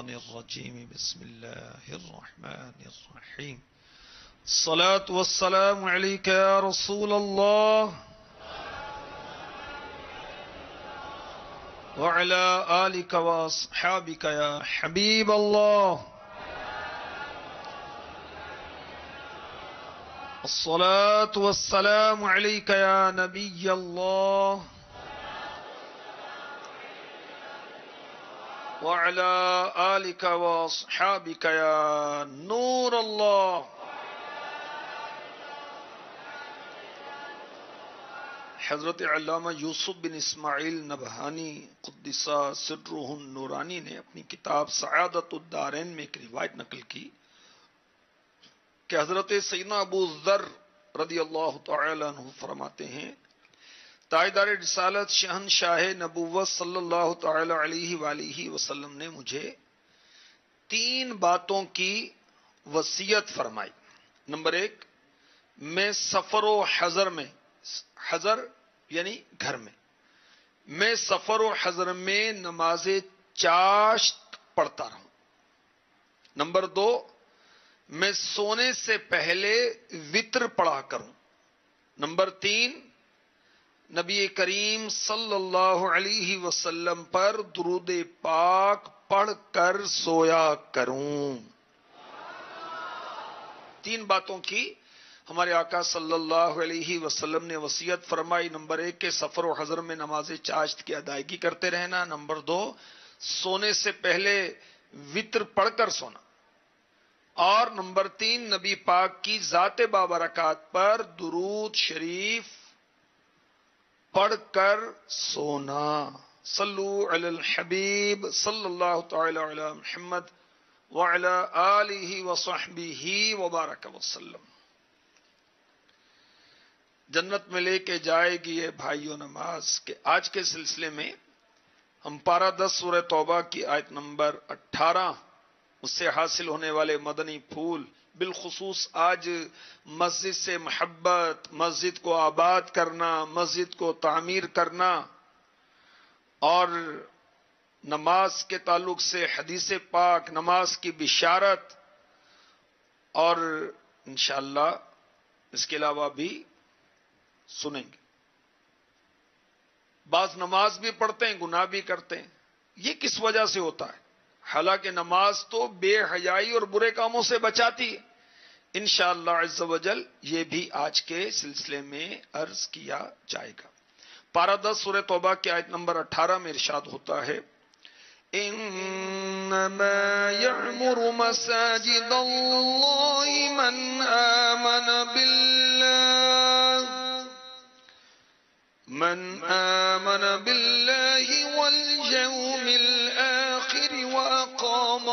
الشيطان الرجيم بسم الله الرحمن الرحيم الصلاة والسلام عليك يا رسول الله وعلى آلك وأصحابك يا حبيب الله الصلاة والسلام عليك يا نبي الله وعلى آلك وأصحابك يا نور الله. حضرت علامہ یوسف بن اسماعیل نبہانی قدس سرہ النورانی نے اپنی کتاب سعادت الدارین میں ایک روایت نقل کی کہ حضرت سیدنا ابو ذر رضی اللہ تعالی عنہ فرماتے ہیں تاجدار رسالت شہنشاہ نبوت صلی اللہ تعالی علیہ وآلہ وسلم نے مجھے 3 باتوں کی وصیت فرمائی. نمبر 1، میں سفر و حضر میں، حضر یعنی گھر میں سفر و حضر میں نماز چاشت پڑھتا رہوں. نمبر 2، میں سونے سے پہلے وتر پڑھا کروں. نمبر 3، نبی کریم صلی اللہ علیہ وسلم پر درود پاک پڑھ کر سویا کروں. 3 باتوں کی ہمارے آقا صلی اللہ علیہ وسلم نے وصیت فرمائی. نمبر 1 کہ سفر و حضر میں نماز چاشت کی ادائیگی کرتے رہنا. نمبر 2، سونے سے پہلے وتر پڑھ کر سونا. اور نمبر 3، نبی پاک کی ذات بابرکات پر درود شریف پڑھ کر سونا. صلو علی الحبیب صلی اللہ تعالی علی محمد وعلی آلہ وصحبہ وبارک وسلم. جنت میں لے کے جائے گی یہ بھائیو نماز. کے آج کے سلسلے میں ہم پارہ 10 سورہ توبہ کی آیت نمبر 18 اس سے حاصل ہونے والے مدنی پھول، بالخصوص آج مسجد سے محبت، مسجد کو آباد کرنا، مسجد کو تعمیر کرنا اور نماز کے تعلق سے حدیث پاک، نماز کی بشارت، اور انشاءاللہ اس کے علاوہ بھی سنیں گے. بعض نماز بھی پڑھتے ہیں، گناہ بھی کرتے ہیں. یہ کس وجہ سے ہوتا ہے؟ حالانکہ نماز تو بے حیائی اور برے کاموں سے بچاتی ہے. انشاءاللہ عز و جل یہ بھی آج کے سلسلے میں عرض کیا جائے گا. پارہ 10 سورہ توبہ کی آیت نمبر 18 میں ارشاد ہوتا ہے انما يعمر مساجد اللہ من آمن بالله واليوم الآخر وأقام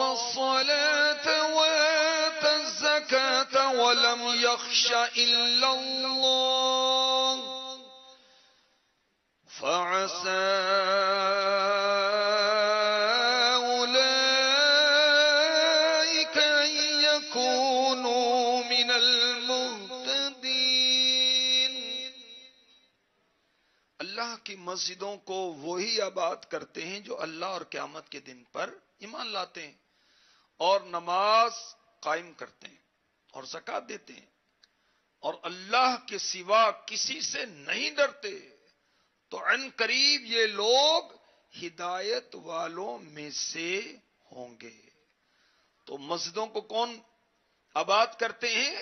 الصلاة وآتى الزكاة ولم يخش إلا الله فعسى کی مسجدوں کو وہی آباد کرتے ہیں جو اللہ اور قیامت کے دن پر ایمان لاتے ہیں اور نماز قائم کرتے ہیں اور زکوٰۃ دیتے ہیں اور اللہ کے سوا کسی سے نہیں ڈرتے، تو عن قریب یہ لوگ ہدایت والوں میں سے ہوں گے. تو مسجدوں کو کون آباد کرتے ہیں؟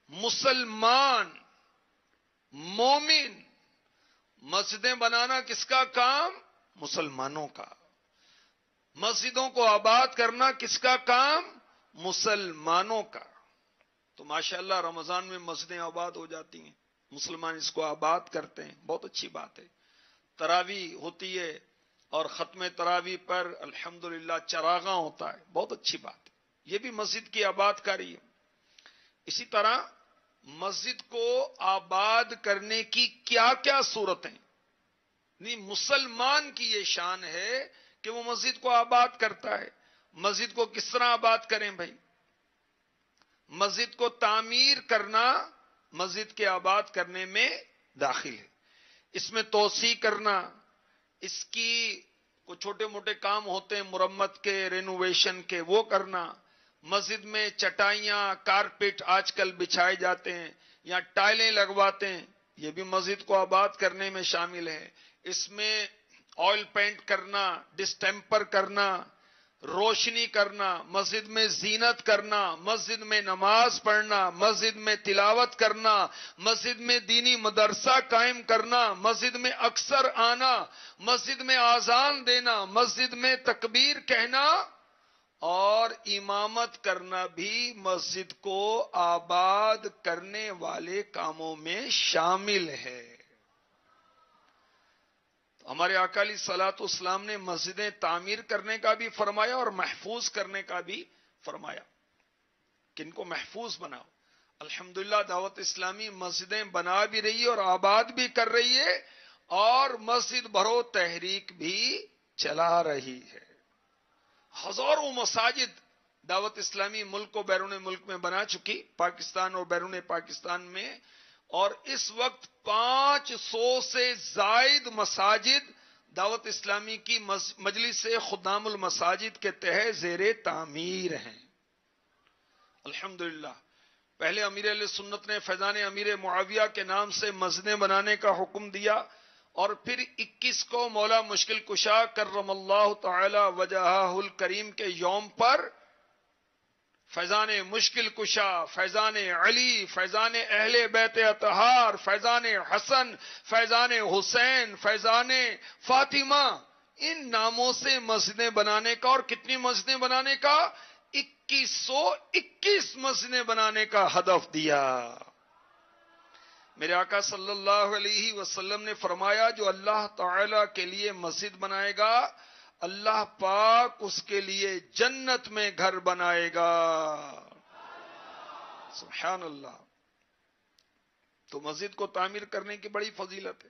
مسلمان، مومن. مسجدیں بنانا کس کا کام؟ مسلمانوں کا. مسجدوں کو آباد کرنا کس کا کام؟ مسلمانوں کا. تو ماشاءاللہ رمضان میں مسجدیں آباد ہو جاتی ہیں، مسلمان اس کو آباد کرتے ہیں، بہت اچھی بات ہے. تراویح ہوتی ہے اور ختم تراویح پر الحمدللہ چراغاں ہوتا ہے، بہت اچھی بات ہے. یہ بھی مسجد کی آباد کاری ہے. اسی طرح مسجد کو آباد کرنے کی کیا کیا صورتیں؟ نہیں، مسلمان کی یہ شان ہے کہ وہ مسجد کو آباد کرتا ہے. مسجد کو کس طرح آباد کریں بھائی؟ مسجد کو تعمیر کرنا مسجد کے آباد کرنے میں داخل ہے. اس میں توسیع کرنا، اس کی کوئی چھوٹے موٹے کام ہوتے ہیں مرمت کے، رینوویشن کے، وہ کرنا، مسجد میں چٹائیاں کارپیٹ آج کل بچھائے جاتے ہیں یا ٹائلیں لگواتے ہیں، یہ بھی مسجد کو آباد کرنے میں شامل ہے۔ اس میں آئل پینٹ کرنا، ڈسٹیمپر کرنا، روشنی کرنا، مسجد میں زینت کرنا، مسجد میں نماز پڑھنا، مسجد میں تلاوت کرنا، مسجد میں دینی مدرسہ قائم کرنا، مسجد میں اکثر آنا، مسجد میں اذان دینا، مسجد میں تکبیر کہنا اور امامت کرنا بھی مسجد کو آباد کرنے والے کاموں میں شامل ہے۔ ہمارے آقا علیہ الصلوۃ والسلام نے مسجدیں تعمیر کرنے کا بھی فرمایا اور محفوظ کرنے کا بھی فرمایا کہ ان کو محفوظ بناؤ۔ الحمدللہ دعوت اسلامی مسجدیں بنا بھی رہی ہے اور آباد بھی کر رہی ہے، اور مسجد بھرو تحریک بھی چلا رہی ہے۔ ہزاروں مساجد دعوت اسلامی ملک و بیرون ملک میں بنا چکی، پاکستان اور بیرون پاکستان میں، اور اس وقت 500 سے زائد مساجد دعوت اسلامی کی مجلس خدام المساجد کے تحت زیر تعمیر ہیں۔ الحمدللہ پہلے امیر اہل سنت نے فیضان امیر معاویہ کے نام سے مسجدیں بنانے کا حکم دیا، اور پھر 21 کو مولا مشکل کشا کرم اللہ تعالی وجہہ الکریم کے یوم پر فیضان مشکل کشا، فیضان علی، فیضان اہل بیت اطہار، فیضان حسن، فیضان حسین، فیضان فاطمہ، ان ناموں سے مسجدیں بنانے کا، اور کتنی مسجدیں بنانے کا؟ 2121 مسجدیں بنانے کا ہدف دیا۔ میرے آقا صلی اللہ علیہ وسلم نے فرمایا جو اللہ تعالی کے لیے مسجد بنائے گا، اللہ پاک اس کے لیے جنت میں گھر بنائے گا۔ سبحان اللہ۔ تو مسجد کو تعمیر کرنے کی بڑی فضیلت ہے،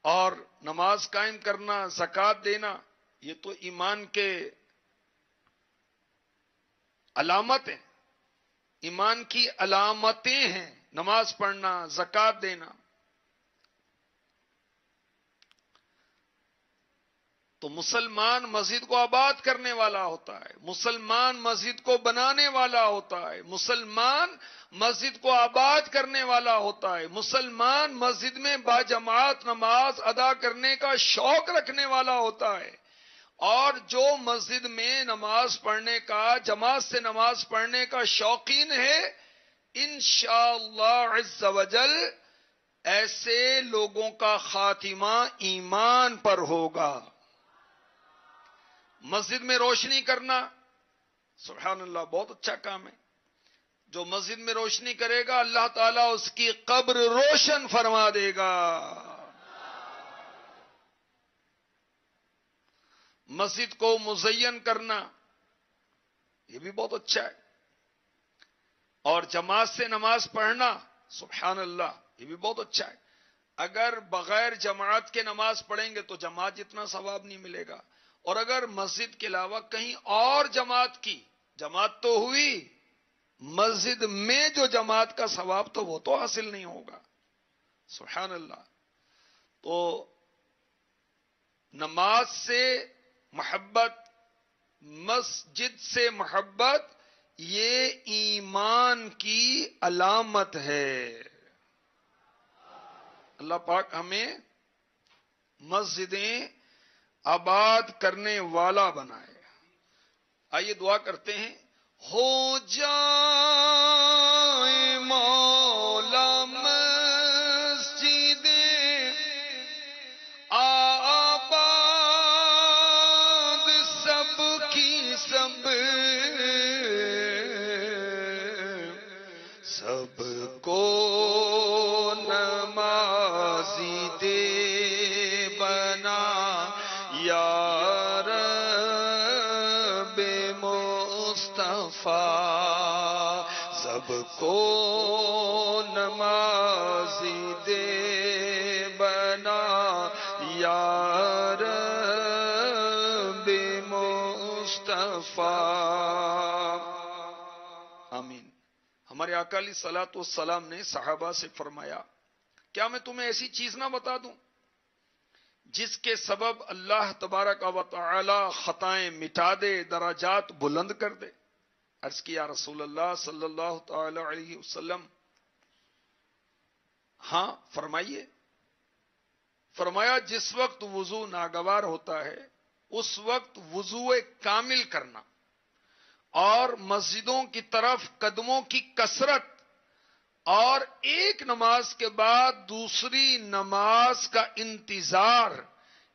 اور نماز قائم کرنا، زکوٰۃ دینا، یہ تو ایمان کے علامت ہیں، ایمان کی علامتیں ہیں، نماز پڑھنا، زکوٰۃ دینا۔ تو مسلمان مسجد کو آباد کرنے والا ہوتا ہے، مسلمان مسجد کو بنانے والا ہوتا ہے، مسلمان مسجد کو آباد کرنے والا ہوتا ہے، مسلمان مسجد میں باجماعت نماز ادا کرنے کا شوق رکھنے والا ہوتا ہے، اور جو مسجد میں نماز پڑھنے کا، جماعت سے نماز پڑھنے کا شوقین ہے، انشاءاللہ عز و جل ایسے لوگوں کا خاتمہ ایمان پر ہوگا۔ مسجد میں روشنی کرنا، سبحان اللہ، بہت اچھا کام ہے۔ جو مسجد میں روشنی کرے گا اللہ تعالیٰ اس کی قبر روشن فرما دے گا۔ مسجد کو مزین کرنا، یہ بھی بہت اچھا ہے، اور جماعت سے نماز پڑھنا، سبحان اللہ، یہ بھی بہت اچھا ہے۔ اگر بغیر جماعت کے نماز پڑھیں گے تو جماعت جتنا ثواب نہیں ملے گا، اور اگر مسجد کے علاوہ کہیں اور جماعت کی، جماعت تو ہوئی، مسجد میں جو جماعت کا ثواب تو وہ تو حاصل نہیں ہوگا۔ سبحان اللہ۔ تو نماز سے محبت، مسجد سے محبت، یہ ایمان کی علامت ہے۔ اللہ پاک ہمیں مسجدیں آباد کرنے والا بنائے۔ آئیے دعا کرتے ہیں۔ ہو جائے مولا مسجدیں آباد سب کی سب، سب کو نمازی دے بنا یا رب مصطفیٰ، سب کو نمازی دے بنا یا رب مصطفیٰ۔ آمین۔ ہمارے آقا علیہ الصلوۃ والسلام نے صحابہ سے فرمایا کیا میں تمہیں ایسی چیز نہ بتا دوں جس کے سبب اللہ تبارک و تعالی خطائیں مٹا دے، درجات بلند کر دے؟ عرض کیا رسول اللہ صلی اللہ تعالی علیہ وسلم، ہاں فرمائیے۔ فرمایا جس وقت وضو ناگوار ہوتا ہے اس وقت وضو کامل کرنا اور مسجدوں کی طرف قدموں کی کثرت اور ایک نماز کے بعد دوسری نماز کا انتظار،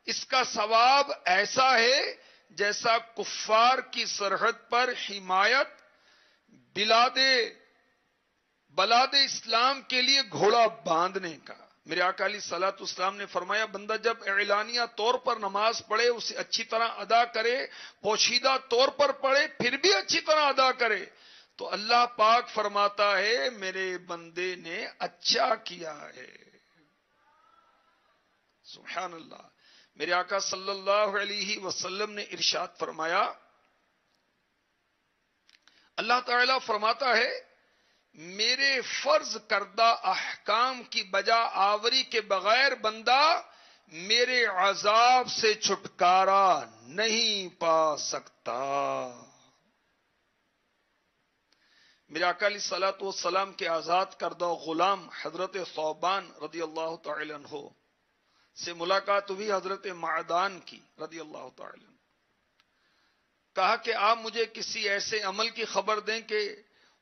اس کا ثواب ایسا ہے جیسا کفار کی سرحد پر حمایت بلاد اسلام کے لیے گھوڑا باندھنے کا۔ میرے آقا علیہ الصلوۃ والسلام نے فرمایا بندہ جب اعلانیہ طور پر نماز پڑھے اسے اچھی طرح ادا کرے، پوشیدہ طور پر پڑھے پھر بھی اچھی طرح ادا کرے، تو اللہ پاک فرماتا ہے میرے بندے نے اچھا کیا ہے۔ سبحان اللہ۔ میرے آقا صلی اللہ علیہ وسلم نے ارشاد فرمایا، اللہ تعالیٰ فرماتا ہے میرے فرض کردہ احکام کی بجا آوری کے بغیر بندہ میرے عذاب سے چھٹکارا نہیں پا سکتا۔ میرے آقا علیہ الصلوۃ والسلام کے آزاد کردہ غلام حضرت ثوبان رضی اللہ تعالی عنہ سے ملاقات ہوئی، حضرت معدان کی رضی اللہ تعالی عنہ۔ کہا کہ آپ مجھے کسی ایسے عمل کی خبر دیں کہ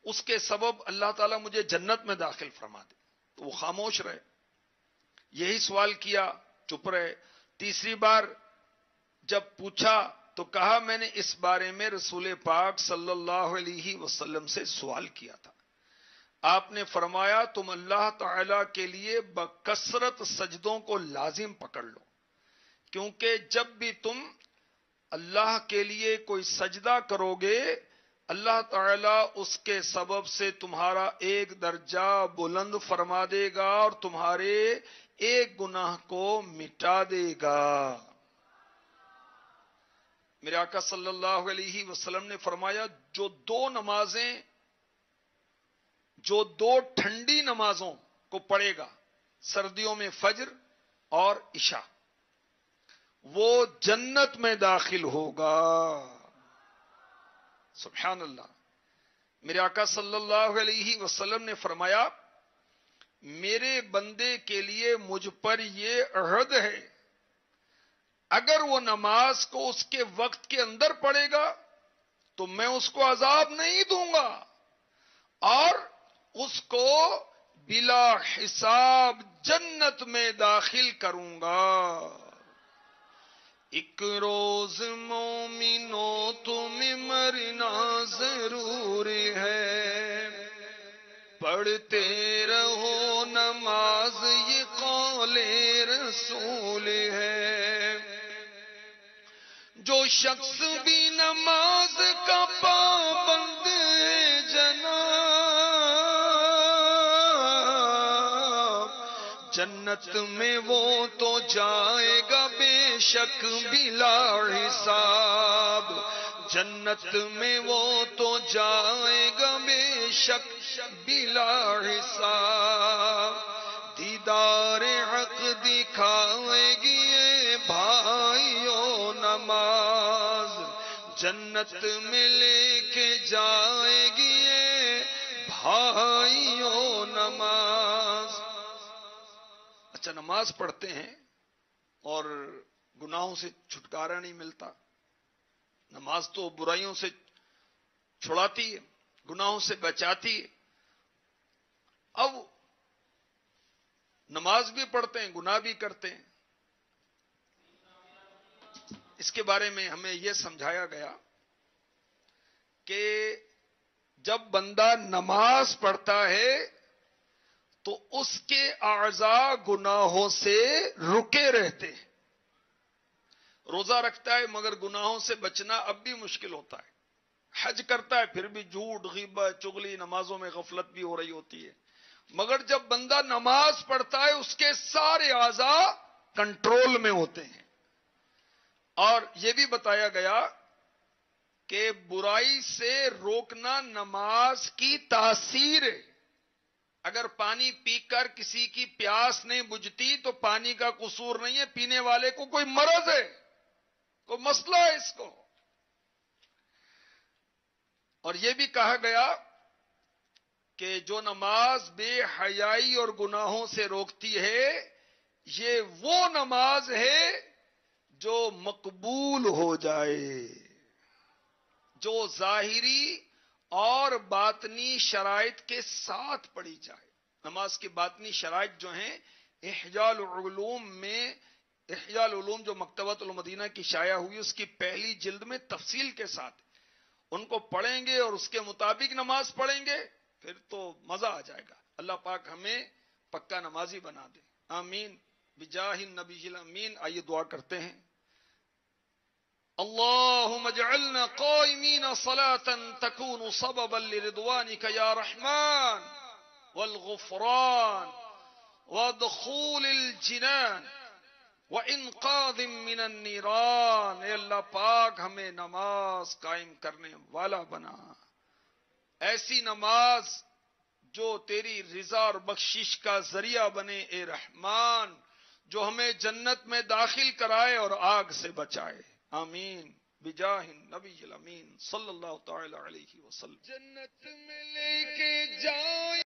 اس کے سبب اللہ تعالیٰ مجھے جنت میں داخل فرما دے۔ تو وہ خاموش رہے، یہی سوال کیا، چپ رہے۔ تیسری بار جب پوچھا تو کہا میں نے اس بارے میں رسول پاک صلی اللہ علیہ وسلم سے سوال کیا تھا، آپ نے فرمایا تم اللہ تعالی کے لیے بکثرت سجدوں کو لازم پکڑ لو، کیونکہ جب بھی تم اللہ کے لیے کوئی سجدہ کرو گے اللہ تعالیٰ اس کے سبب سے تمہارا ایک درجہ بلند فرما دے گا اور تمہارے ایک گناہ کو مٹا دے گا۔ میرے آقا صلی اللہ علیہ وسلم نے فرمایا جو دو ٹھنڈی نمازوں کو پڑھے گا سردیوں میں فجر اور عشاء، وہ جنت میں داخل ہوگا۔ سبحان اللہ۔ میرے آقا صلی اللہ علیہ وسلم نے فرمایا میرے بندے کے لیے مجھ پر یہ عہد ہے اگر وہ نماز کو اس کے وقت کے اندر پڑھے گا تو میں اس کو عذاب نہیں دوں گا اور اس کو بلا حساب جنت میں داخل کروں گا۔ ایک روز مومنوں تمہیں مرنا ضرور ہے، پڑھتے رہو نماز یہ قول رسول ہے، جو شخص بھی نماز کا پابند جناب جنت میں وہ تو جائے گا بے شک بلا حساب، جنت میں وہ تو جائے گا بے شک بلا حساب۔ دیدار حق دکھائے گی یہ بھائیوں نماز، جنت میں لے کے جائے گی یہ بھائیوں نماز۔ اچھا نماز پڑھتے ہیں اور گناہوں سے چھٹکارا نہیں ملتا۔ نماز تو برائیوں سے چھڑاتی ہے، گناہوں سے بچاتی ہے۔ اب نماز بھی پڑھتے ہیں گناہ بھی کرتے ہیں، اس کے بارے میں ہمیں یہ سمجھایا گیا کہ جب بندہ نماز پڑھتا ہے تو اس کے اعضاء گناہوں سے رکے رہتے ہیں۔ روزہ رکھتا ہے مگر گناہوں سے بچنا اب بھی مشکل ہوتا ہے، حج کرتا ہے پھر بھی جھوٹ غیبت چغلی نمازوں میں غفلت بھی ہو رہی ہوتی ہے، مگر جب بندہ نماز پڑھتا ہے اس کے سارے اعضاء کنٹرول میں ہوتے ہیں۔ اور یہ بھی بتایا گیا کہ برائی سے روکنا نماز کی تاثیر ہے، اگر پانی پی کر کسی کی پیاس نہیں بجھتی تو پانی کا قصور نہیں ہے، پینے والے کو کوئی مرض ہے، کوئی مسئلہ ہے اس کو. اور یہ بھی کہا گیا کہ جو نماز بے حیائی اور گناہوں سے روکتی ہے، یہ وہ نماز ہے جو مقبول ہو جائے، جو ظاہری اور باطنی شرائط کے ساتھ پڑھی جائے. نماز کی باطنی شرائط جو ہیں، احیاء العلوم جو مکتبۃ المدینہ کی شائع ہوئی، اس کی پہلی جلد میں تفصیل کے ساتھ ان کو پڑھیں گے اور اس کے مطابق نماز پڑھیں گے، پھر تو مزہ آ جائے گا. اللہ پاک ہمیں پکا نمازی بنا دے، آمین بجاہ النبی الامین. آئیے دعا کرتے ہیں. اللهم اجعلنا قائمين صلاة تكون سببا لرضوانك يا رحمن والغفران ودخول الجنان وانقاذ من النيران. اے اللہ پاک ہمیں نماز قائم کرنے والا بنا، ایسی نماز جو تیری رضا اور بخشش کا ذریعہ بنے اے رحمان، جو ہمیں جنت میں داخل کرائے اور آگ سے بچائے. آمین بجاہ النبی الامین صلی اللہ تعالی علیہ وسلم. جنت میں لے کے جائے